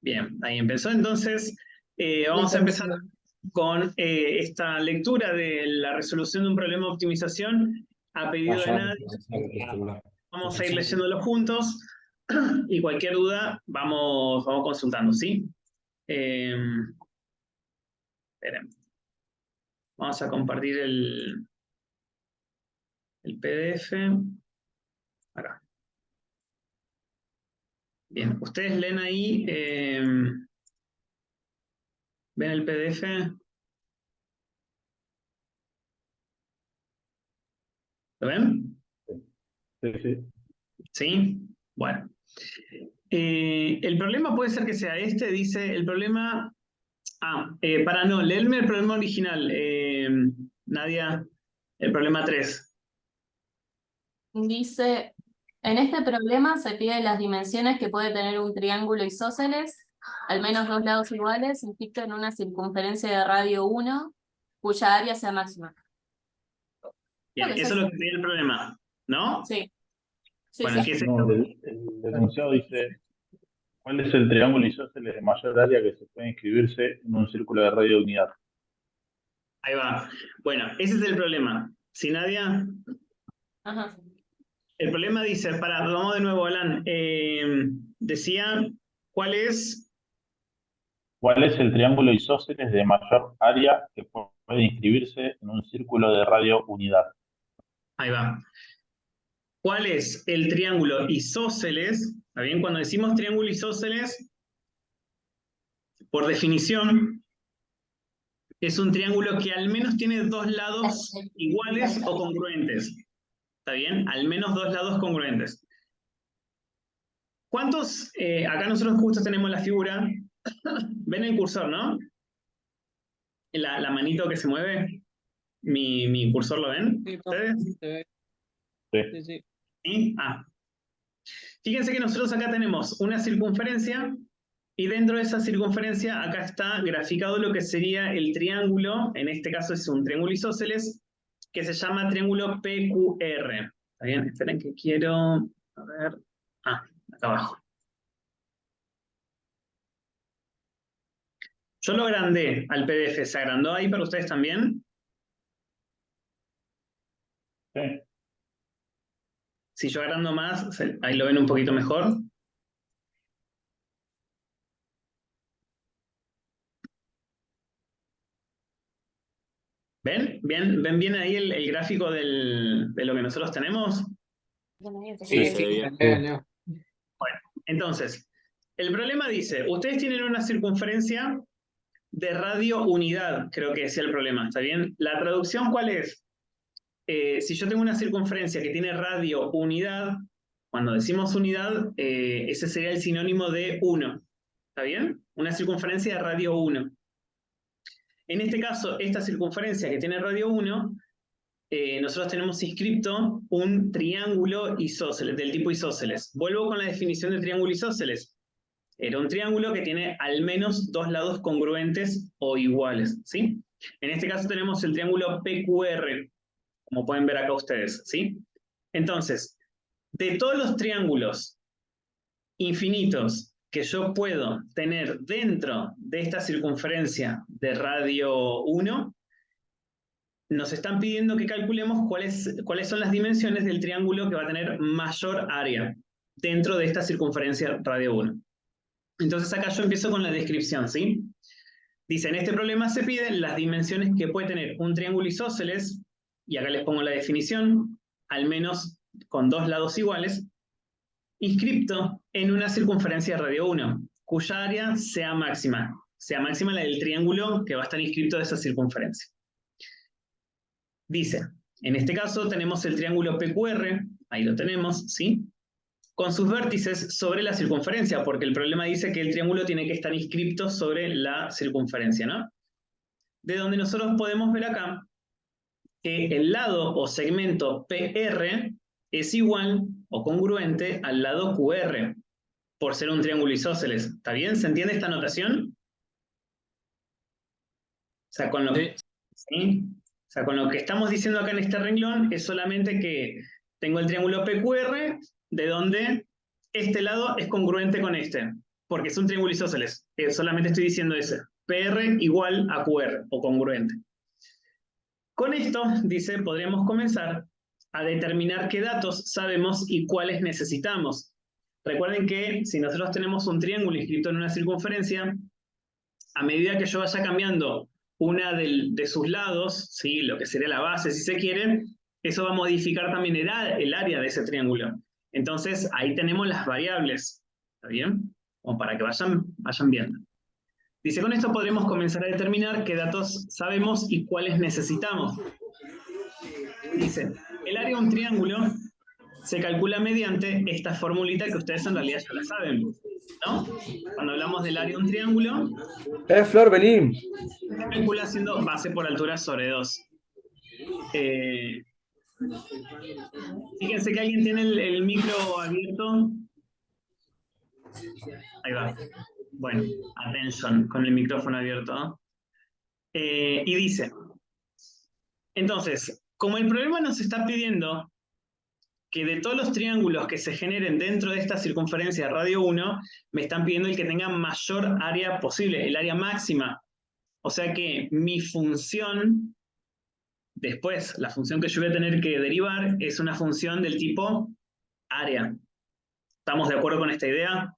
Bien, ahí empezó. Entonces, vamos a empezar con esta lectura de la resolución de un problema de optimización a pedido de nadie. Vamos a ir leyéndolo juntos y cualquier duda vamos consultando, ¿sí? Esperen. Vamos a compartir el PDF. Acá. Bien, ustedes leen ahí, ven el PDF. ¿Lo ven? Sí, sí. ¿Sí? Bueno. El problema puede ser que sea este, dice el problema... leerme el problema original, Nadia, el problema 3. Dice, en este problema se piden las dimensiones que puede tener un triángulo isósceles, al menos dos lados iguales, inscrito en una circunferencia de radio 1, cuya área sea máxima. Bien, eso es lo que pide el problema, ¿no? Sí. Sí, Bueno, sí. ¿qué es No, esto? el enunciado dice, ¿cuál es el triángulo isósceles de mayor área que se puede inscribirse en un círculo de radio de unidad? Ahí va. Bueno, ese es el problema. ¿Sí, Nadia? Ajá. El problema dice, vamos de nuevo, Alan. Decía, ¿cuál es? ¿Cuál es el triángulo isósceles de mayor área que puede inscribirse en un círculo de radio unidad? Ahí va. ¿Cuál es el triángulo isósceles? ¿Está bien? Cuando decimos triángulo isósceles, por definición, es un triángulo que al menos tiene dos lados iguales o congruentes. ¿Está bien? Al menos dos lados congruentes. ¿Cuántos? Acá nosotros justo tenemos la figura. ¿Ven el cursor, no? La manito que se mueve. Mi cursor, ¿lo ven? Sí, ¿Ustedes? sí, sí. ¿Sí? Fíjense que nosotros acá tenemos una circunferencia y dentro de esa circunferencia acá está graficado lo que sería el triángulo, en este caso es un triángulo isósceles, que se llama triángulo PQR. ¿Está bien? Esperen que quiero... A ver... acá abajo. Yo lo agrandé al PDF. ¿Se agrandó ahí para ustedes también? Sí. Si yo agrando más, ahí lo ven un poquito mejor. ¿Ven? ¿Ven bien ahí el gráfico de lo que nosotros tenemos? Sí, se ve bien. Bueno, entonces, el problema dice, ustedes tienen una circunferencia de radio unidad, creo que decía el problema, ¿está bien? La traducción, ¿cuál es? Si yo tengo una circunferencia que tiene radio unidad, cuando decimos unidad, ese sería el sinónimo de 1, ¿está bien? Una circunferencia de radio 1. En este caso, esta circunferencia que tiene radio 1, nosotros tenemos inscripto un triángulo isósceles, del tipo isósceles. Vuelvo con la definición de triángulo isósceles. Era un triángulo que tiene al menos dos lados congruentes o iguales, ¿sí? En este caso tenemos el triángulo PQR, como pueden ver acá ustedes, ¿sí? Entonces, de todos los triángulos infinitos que yo puedo tener dentro de esta circunferencia de radio 1, nos están pidiendo que calculemos cuáles son las dimensiones del triángulo que va a tener mayor área dentro de esta circunferencia radio 1. Entonces acá yo empiezo con la descripción, ¿sí? Dice, en este problema se piden las dimensiones que puede tener un triángulo isósceles, y acá les pongo la definición, al menos con dos lados iguales, inscripto en una circunferencia de radio 1, cuya área sea máxima la del triángulo que va a estar inscripto de esa circunferencia. Dice, en este caso tenemos el triángulo PQR, ahí lo tenemos, ¿sí? Con sus vértices sobre la circunferencia, porque el problema dice que el triángulo tiene que estar inscripto sobre la circunferencia, ¿no? De donde nosotros podemos ver acá que el lado o segmento PR es igual o congruente al lado QR, por ser un triángulo isósceles. ¿Está bien? ¿Se entiende esta notación? O sea, con lo, ¿sí? O sea, con lo que estamos diciendo acá en este renglón es solamente que tengo el triángulo PQR, de donde este lado es congruente con este. porque es un triángulo isósceles. Solamente estoy diciendo ese. PR igual a QR, o congruente. Con esto, dice, podremos comenzar a determinar qué datos sabemos y cuáles necesitamos. Recuerden que si nosotros tenemos un triángulo inscrito en una circunferencia, a medida que yo vaya cambiando una de sus lados, ¿sí? Lo que sería la base, si se quiere, eso va a modificar también el área de ese triángulo. Entonces, ahí tenemos las variables. ¿Está bien? Como para que vayan viendo. Dice, con esto podremos comenzar a determinar qué datos sabemos y cuáles necesitamos. Dice, el área de un triángulo se calcula mediante esta formulita que ustedes en realidad ya la saben, ¿no? Cuando hablamos del área de un triángulo, Flor, vení. se calcula haciendo base por altura sobre 2. Fíjense que alguien tiene el micro abierto. Ahí va. Bueno, attention, con el micrófono abierto, ¿no? Y dice, entonces, como el problema nos está pidiendo que de todos los triángulos que se generen dentro de esta circunferencia radio 1, me están pidiendo el que tenga mayor área posible, el área máxima. O sea que mi función, después, la función que yo voy a tener que derivar, es una función del tipo área. ¿Estamos de acuerdo con esta idea?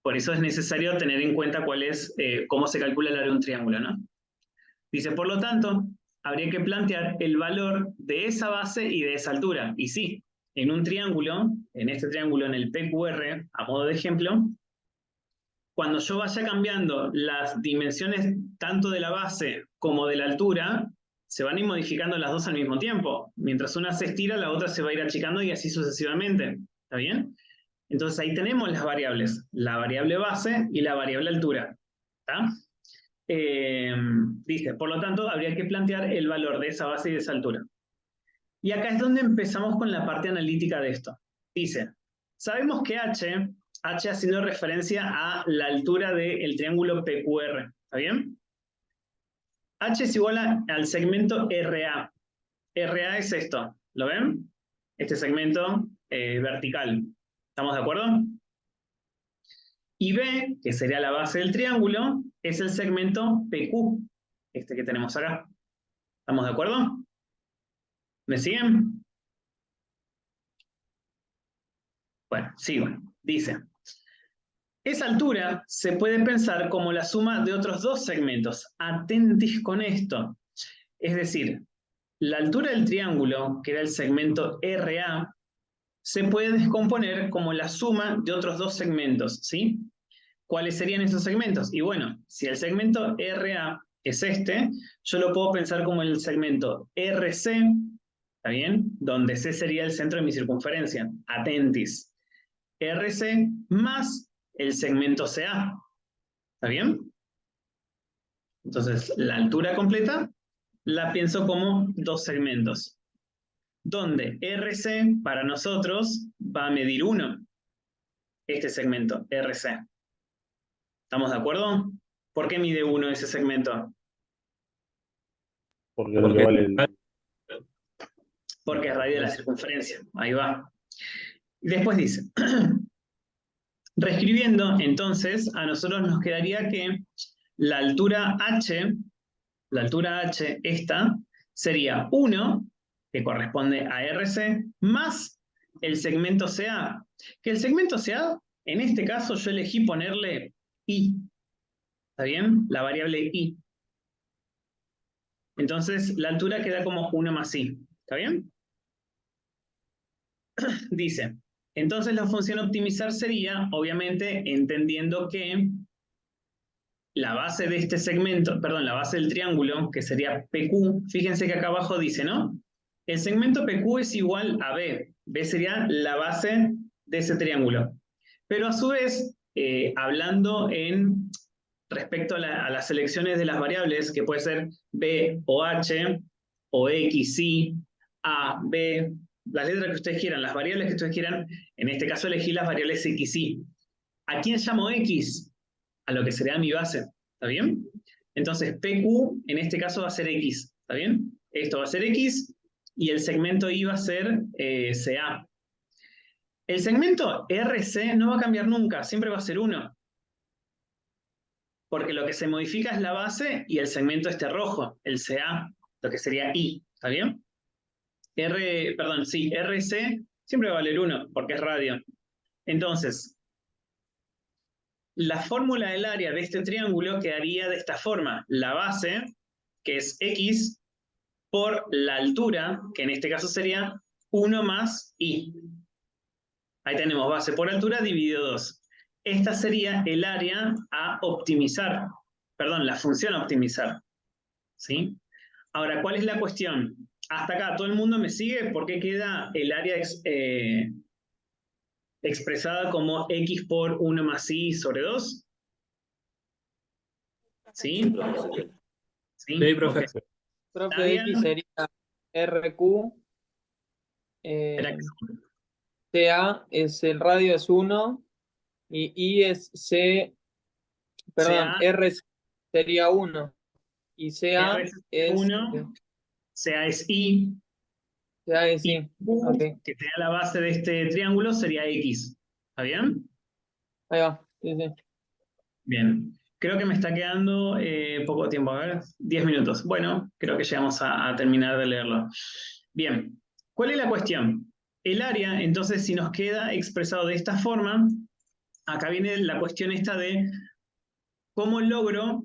Por eso es necesario tener en cuenta cuál es, cómo se calcula el área de un triángulo, ¿no? Dice, por lo tanto, habría que plantear el valor de esa base y de esa altura. Y sí, en un triángulo, en este triángulo, en el PQR, a modo de ejemplo, cuando yo vaya cambiando las dimensiones tanto de la base como de la altura, se van a ir modificando las dos al mismo tiempo. Mientras una se estira, la otra se va a ir achicando y así sucesivamente. ¿Está bien? Entonces ahí tenemos las variables, la variable base y la variable altura. ¿Está? Dice, por lo tanto, habría que plantear el valor de esa base y de esa altura. Y acá es donde empezamos con la parte analítica de esto. Dice, sabemos que H haciendo referencia a la altura del triángulo PQR. ¿Está bien? H es igual al segmento RA. RA es esto. ¿Lo ven? Este segmento vertical. ¿Estamos de acuerdo? Y B, que sería la base del triángulo, es el segmento PQ, este que tenemos acá. ¿Estamos de acuerdo? ¿Me siguen? Bueno, sigo. Dice, esa altura se puede pensar como la suma de otros dos segmentos. Atentis con esto. Es decir, la altura del triángulo, que era el segmento RA, se puede descomponer como la suma de otros dos segmentos, ¿sí? ¿Cuáles serían esos segmentos? Y bueno, si el segmento RA es este, yo lo puedo pensar como el segmento RC, ¿está bien? Donde C sería el centro de mi circunferencia. Atentis. RC más el segmento CA. ¿Está bien? Entonces, la altura completa la pienso como dos segmentos. Donde RC para nosotros va a medir 1. Este segmento, RC. ¿Estamos de acuerdo? ¿Por qué mide 1 ese segmento? Porque es lo que vale Porque es radio de la circunferencia. Ahí va. Y después dice, reescribiendo, entonces, a nosotros nos quedaría que la altura H, esta, sería 1, que corresponde a RC, más el segmento CA. Que el segmento CA, en este caso, yo elegí ponerle I. ¿Está bien? La variable I. Entonces, la altura queda como 1 más I. ¿Está bien? Dice, entonces la función optimizar sería, obviamente, entendiendo que la base de este segmento, perdón, la base del triángulo, que sería PQ, fíjense que acá abajo dice, ¿no? El segmento PQ es igual a B. B sería la base de ese triángulo. Pero a su vez, hablando respecto a las selecciones de las variables, que puede ser B o H, o X, Y, A, B, las letras que ustedes quieran, las variables que ustedes quieran, en este caso elegí las variables X, Y. ¿A quién llamo X? A lo que sería mi base, ¿está bien? Entonces PQ en este caso va a ser X, ¿está bien? Esto va a ser X y el segmento Y va a ser CA. El segmento RC no va a cambiar nunca, siempre va a ser 1. porque lo que se modifica es la base y el segmento este rojo, el CA, lo que sería I, ¿está bien? Perdón, sí, RC siempre va a valer 1, porque es radio. Entonces, la fórmula del área de este triángulo quedaría de esta forma. La base, que es X, por la altura, que en este caso sería 1 más I. Ahí tenemos base por altura dividido 2. Esta sería el área a optimizar. Perdón, la función a optimizar. ¿Sí? Ahora, ¿cuál es la cuestión? Hasta acá, ¿todo el mundo me sigue? ¿Por qué queda el área expresada como X por 1 más I sobre 2? ¿Sí? ¿Sí? Sí, profe. Ok. Profe, ¿Está X bien? sería RQ, Espera que- CA es el radio es 1 y I es C, perdón, CA, R sería 1 y R CA es es, 1, CA es I, CA es y I. Q, Ok, que sea la base de este triángulo, sería X. ¿Está bien? ahí va. Sí, sí. Bien. Creo que me está quedando poco tiempo, a ver, 10 minutos. Bueno, creo que llegamos a terminar de leerlo. Bien, ¿cuál es la cuestión? El área, entonces, si nos queda expresado de esta forma, acá viene la cuestión esta de cómo logro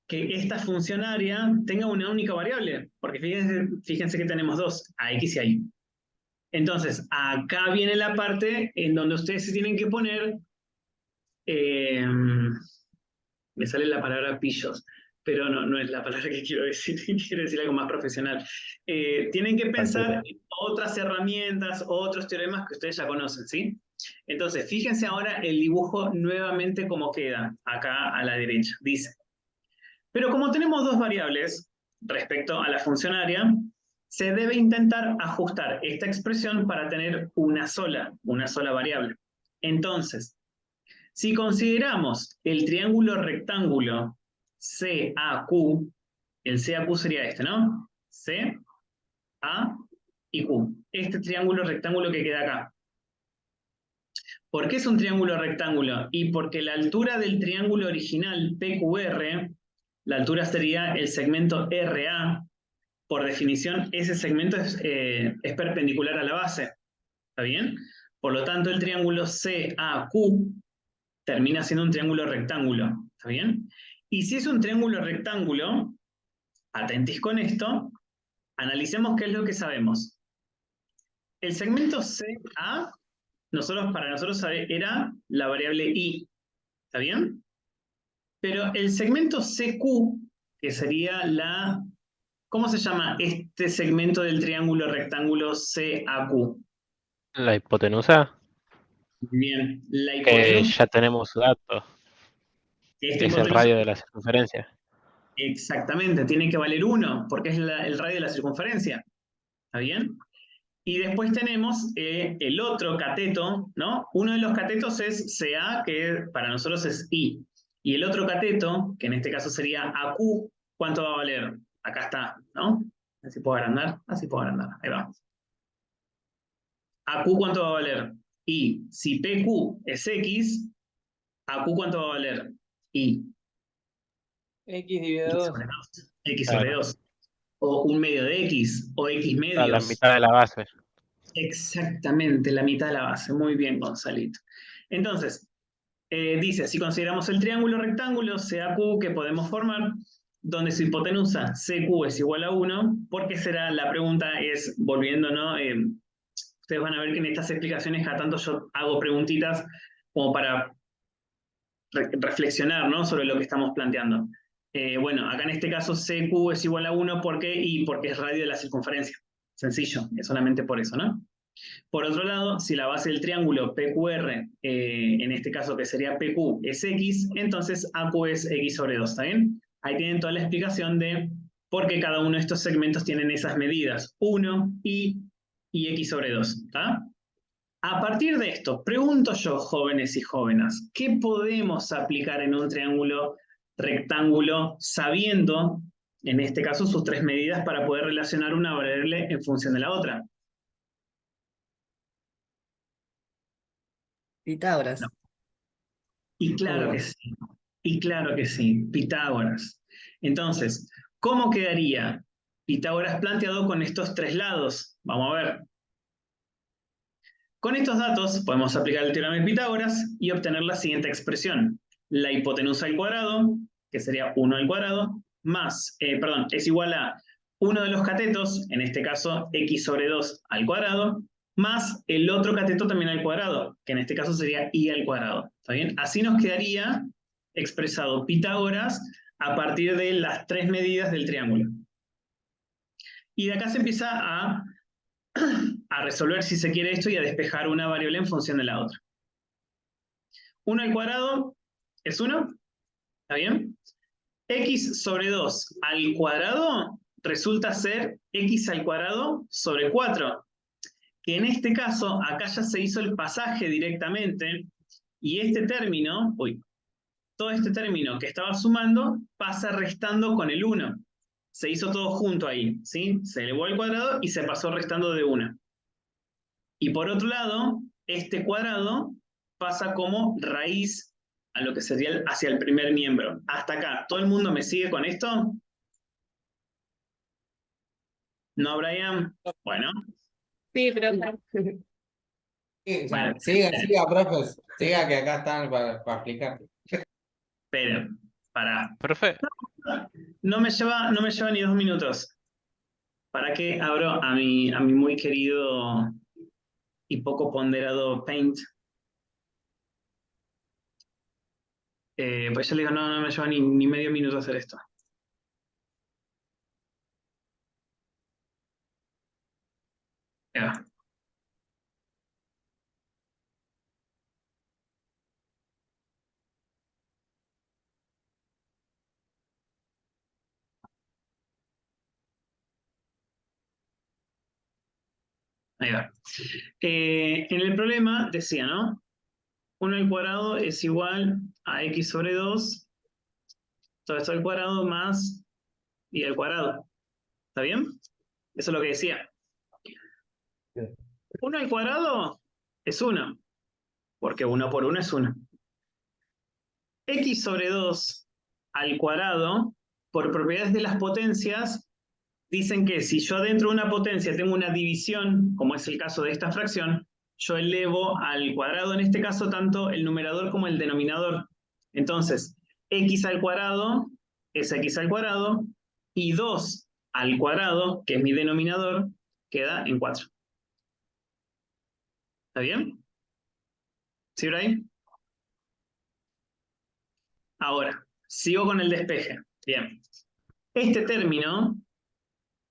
que esta función área tenga una única variable, porque fíjense que tenemos dos, a x y a y. Entonces, acá viene la parte en donde ustedes se tienen que poner, eh, me sale la palabra pillos, pero no es la palabra que quiero decir, quiero decir algo más profesional. Tienen que pensar en otras herramientas, otros teoremas que ustedes ya conocen, ¿sí? Entonces, fíjense ahora el dibujo nuevamente cómo queda, acá a la derecha. Dice, pero como tenemos dos variables respecto a la función área, se debe intentar ajustar esta expresión para tener una sola variable. Entonces, si consideramos el triángulo rectángulo CAQ, el CAQ sería este, ¿no? C, A y Q. Este triángulo rectángulo que queda acá. ¿Por qué es un triángulo rectángulo? Y porque la altura del triángulo original PQR, la altura sería el segmento RA. Por definición, ese segmento es perpendicular a la base. ¿Está bien? Por lo tanto, el triángulo CAQ termina siendo un triángulo rectángulo. ¿Está bien? Y si es un triángulo rectángulo, atentis con esto, analicemos qué es lo que sabemos. El segmento CA, para nosotros era la variable I. ¿Está bien? Pero el segmento CQ, que sería ¿cómo se llama este segmento del triángulo rectángulo CAQ? La hipotenusa, Bien, la que hipotenusa, ya tenemos su dato, esta es el hipotenusa, radio de la circunferencia. exactamente, tiene que valer 1, porque es el radio de la circunferencia. ¿Está bien? Y después tenemos el otro cateto, ¿no? Uno de los catetos es CA, que para nosotros es I. Y el otro cateto, que en este caso sería AQ, ¿cuánto va a valer? Acá está, ¿no? Así puedo agrandar, así puedo agrandar. Ahí va. AQ, ¿cuánto va a valer? Y si PQ es X, AQ, ¿cuánto va a valer? Y X dividido X 2. sobre 2. X sobre Claro, 2. O un medio de X, o X a la medios. mitad de la base. Exactamente, la mitad de la base. Muy bien, Gonzalito. Entonces, dice, si consideramos el triángulo rectángulo CAQ que podemos formar, donde su hipotenusa CQ es igual a 1, porque será, la pregunta es, volviendo, ¿no? Ustedes van a ver que en estas explicaciones cada tanto yo hago preguntitas como para reflexionar, ¿no? Sobre lo que estamos planteando. Bueno, acá en este caso CQ es igual a 1, ¿por qué? Y porque es radio de la circunferencia. Sencillo, es solamente por eso, ¿no? Por otro lado, si la base del triángulo PQR, en este caso que sería PQ, es X, entonces AQ es X sobre 2, ¿está bien? Ahí tienen toda la explicación de por qué cada uno de estos segmentos tienen esas medidas, 1, y X sobre 2, ¿está? A partir de esto, pregunto yo, jóvenes y jóvenes, ¿qué podemos aplicar en un triángulo rectángulo sabiendo, en este caso, sus tres medidas para poder relacionar una variable en función de la otra? Pitágoras. No. Y ¿Cómo claro no? que sí. Y claro que sí, Pitágoras. Entonces, ¿cómo quedaría Pitágoras planteado con estos tres lados? Vamos a ver. Con estos datos podemos aplicar el teorema de Pitágoras y obtener la siguiente expresión. La hipotenusa al cuadrado, que sería 1 al cuadrado, más, es igual a uno de los catetos, en este caso x sobre 2 al cuadrado, más el otro cateto también al cuadrado, que en este caso sería y al cuadrado. ¿Está bien? Así nos quedaría expresado Pitágoras a partir de las tres medidas del triángulo. Y de acá se empieza a resolver, si se quiere, esto y a despejar una variable en función de la otra. 1 al cuadrado es 1, ¿está bien? X sobre 2 al cuadrado resulta ser x al cuadrado sobre 4, que en este caso acá ya se hizo el pasaje directamente, y este término, todo este término que estaba sumando pasa restando con el 1. Se hizo todo junto ahí, ¿sí? Se elevó al cuadrado y se pasó restando de 1. Y por otro lado, este cuadrado pasa como raíz a lo que sería hacia el primer miembro. Hasta acá, ¿todo el mundo me sigue con esto? ¿No, Brian? Bueno. Sí, pero Sí, Bueno, siga, profes. Siga que acá están para explicar. pero, para. Profe, No me lleva ni 2 minutos. ¿Para qué abro a mi muy querido y poco ponderado Paint? Pues yo le digo, no me lleva ni medio minuto hacer esto. Ahí va. Ahí va. En el problema decía, ¿no? 1 al cuadrado es igual a x sobre 2, todo esto al cuadrado más y al cuadrado. ¿Está bien? Eso es lo que decía. 1 al cuadrado es 1, porque 1 por 1 es 1. X sobre 2 al cuadrado, por propiedades de las potencias, dicen que si yo dentro de una potencia tengo una división, como es el caso de esta fracción, yo elevo al cuadrado, en este caso, tanto el numerador como el denominador. Entonces, x al cuadrado es x al cuadrado, y 2 al cuadrado, que es mi denominador, queda en 4. ¿Está bien? ¿Sí, Brian? Ahora, sigo con el despeje. Bien. Este término,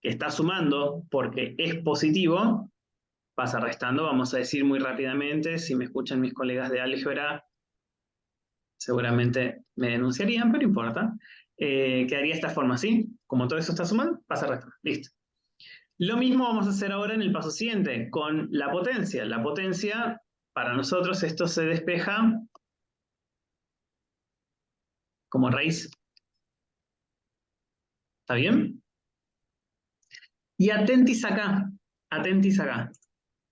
que está sumando porque es positivo, pasa restando, vamos a decir muy rápidamente, si me escuchan mis colegas de álgebra, seguramente me denunciarían, pero no importa. Quedaría de esta forma, ¿sí? Como todo eso está sumando, pasa restando. Listo. Lo mismo vamos a hacer ahora en el paso siguiente, con la potencia. La potencia, para nosotros, esto se despeja como raíz. ¿Está bien? Y atentis acá,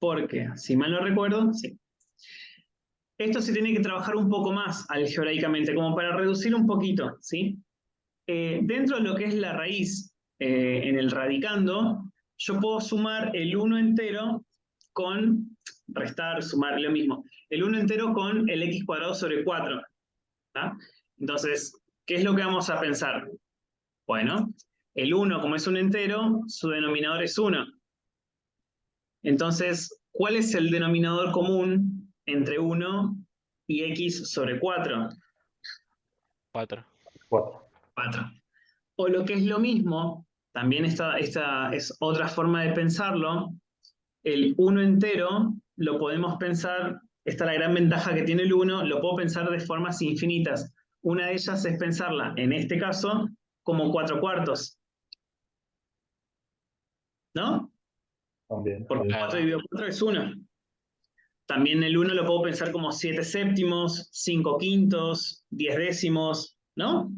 porque, si mal no recuerdo, sí. Esto se tiene que trabajar un poco más algebraicamente, como para reducir un poquito, ¿sí? Dentro de lo que es la raíz, en el radicando, yo puedo sumar el 1 entero con, restar, sumar, lo mismo, el 1 entero con el x cuadrado sobre 4. ¿tá? Entonces, ¿qué es lo que vamos a pensar? Bueno, el 1, como es un entero, su denominador es 1. Entonces, ¿cuál es el denominador común entre 1 y x sobre 4? 4. 4. 4. O lo que es lo mismo, también esta es otra forma de pensarlo, el 1 entero lo podemos pensar, esta es la gran ventaja que tiene el 1, lo puedo pensar de formas infinitas. Una de ellas es pensarla, en este caso, como 4 cuartos. ¿No? También. Porque 4 dividido 4 es 1. También el 1 lo puedo pensar como 7 séptimos, 5 quintos, 10 décimos, ¿no?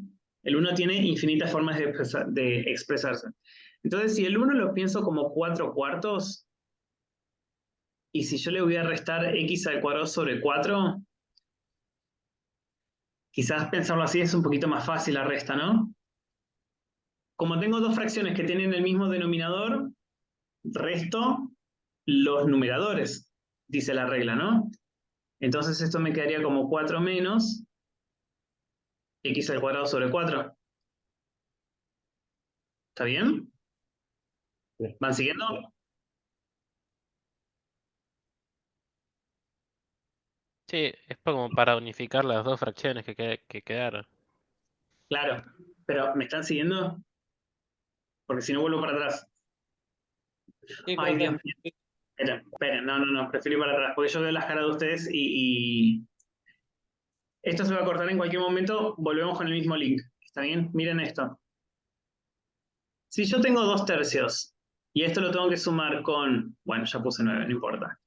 El 1 tiene infinitas formas de expresarse. Entonces, si el 1 lo pienso como 4 cuartos, y si yo le voy a restar x al cuadrado sobre 4, Quizás pensarlo así es un poquito más fácil la resta, ¿no? Como tengo dos fracciones que tienen el mismo denominador, resto los numeradores, dice la regla, ¿no? Entonces esto me quedaría como 4 menos x al cuadrado sobre 4. ¿Está bien? Sí. ¿Van siguiendo? Sí, es como para unificar las dos fracciones que quedaron. Claro, pero ¿me están siguiendo? Porque si no vuelvo para atrás. Sí, Ay, creo Dios que mío. Esperen, no, prefiero ir para atrás, porque yo veo las caras de ustedes y esto se va a cortar en cualquier momento, volvemos con el mismo link. ¿Está bien? Miren esto. Si yo tengo 2/3 y esto lo tengo que sumar con, bueno, ya puse 9, no importa.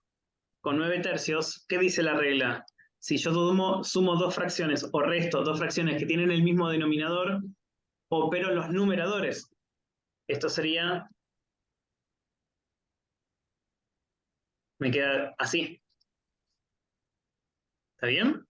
Con 9/3, ¿qué dice la regla? Si yo sumo dos fracciones o resto dos fracciones que tienen el mismo denominador, opero los numeradores. Esto sería, me queda así. ¿Está bien?